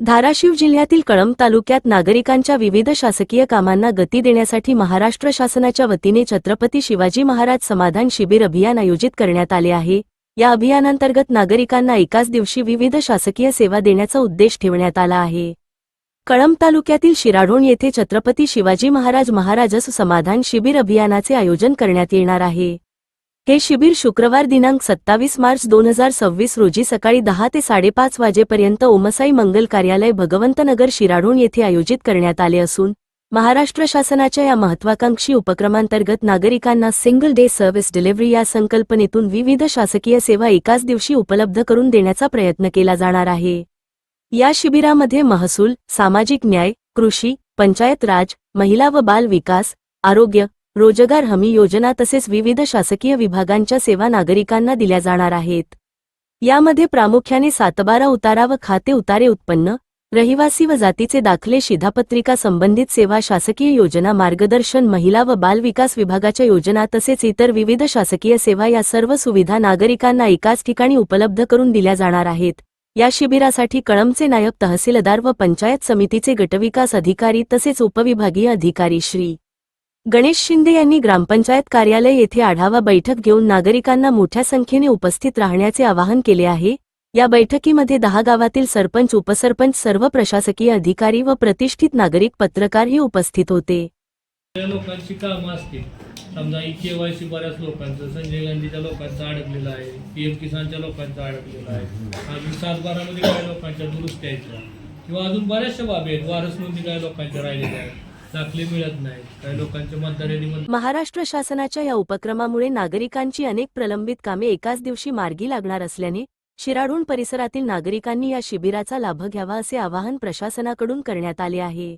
धाराशिव जिल्ह्यातील कळंब तालुक्यात नागरिकांच्या विविध शासकीय कामांना गती देण्यासाठी महाराष्ट्र शासनाच्या वतीने छत्रपती शिवाजी महाराज समाधान शिबिर अभियान आयोजित करण्यात आले आहे। या अभियानांतर्गत नागरिकांना एकाच दिवशी विविध शासकीय सेवा देण्याचा उद्देश ठेवण्यात आला आहे। कळंब तालुक्यातील शिराढोण येथे छत्रपती शिवाजी महाराज समाधान शिबिर अभियानाचे आयोजन करण्यात येणार आहे। हे शिबिर शुक्रवार दिनांक 27 मार्च 2026 रोजी सकाळी 10 ते 5:30 वाजेपर्यंत ओमसाई मंगल कार्यालय भगवंतनगर शिराढोण येथे आयोजित करण्यात आले असून महाराष्ट्र शासनाच्या या महत्त्वाकांक्षी उपक्रमांतर्गत नागरिकांना सिंगल डे सर्व्हिस डिलिव्हरी या संकल्पनेतून विविध शासकीय सेवा एकाच दिवशी उपलब्ध करून देण्याचा प्रयत्न केला जाणार आहे। या शिबिरामध्ये महसूल, सामाजिक न्याय, कृषी, पंचायत राज, महिला व बाल विकास, आरोग्य, रोजगार हमी योजना तसेच विविध शासकीय विभागांच्या सेवा नागरिकांना दिल्या जाणार आहेत। यामध्ये प्रामुख्याने 7/12 उतारा व खाते उतारे उत्पन्न, रहिवासी व जातीचे दाखले शिधापत्रिका संबंधित सेवा शासकीय योजना मार्गदर्शन महिला व बाल विकास विभागाच्या योजना तसेच इतर विविध शासकीय सेवा या सर्व सुविधा नागरिकांना एकाच ठिकाणी उपलब्ध करून दिल्या जाणार आहेत। या शिबिरासाठी कळंबचे नायब तहसीलदार व पंचायत समितीचे गटविकास अधिकारी तसेच उपविभागीय अधिकारी श्री गणेश शिंदे यांनी ग्रामपंचायत कार्यालय येथे आढावा बैठक घेऊन नागरिकांना मोठ्या संख्येने उपस्थित राहण्याचे आवाहन केले आहे। या बैठकीमध्ये 10 गावातील सरपंच, उपसरपंच, सर्व प्रशासकीय अधिकारी व प्रतिष्ठित नागरिक, पत्रकारही उपस्थित होते। लोकांची कामं असतील, समजा KYC बऱ्याच लोकांचं, संजय गांधीच्या लोकांचं अडकलेलं आहे, PM किसानच्या लोकांचं अडकलेलं आहे, अजून 7/12 मध्ये काही लोकांच्या दुरुस्त्या आहेत किंवा अजून बऱ्याचशा बाबी आहेत, वारस नोंदी काही लोकांच्या राहिलेल्या आहेत, दाखले मिळत नाहीत, काही लोकांच्या मतदार यादीमध्ये। महाराष्ट्र शासनाच्या या उपक्रमामुळे नागरिकांची अनेक प्रलंबित कामे एकाच दिवशी मार्गी लागणार असल्याने शिराढोण परिसरातील नागरिकांनी या शिबिराचा लाभ घ्यावा असे आवाहन प्रशासनाकडून करण्यात आले आहे।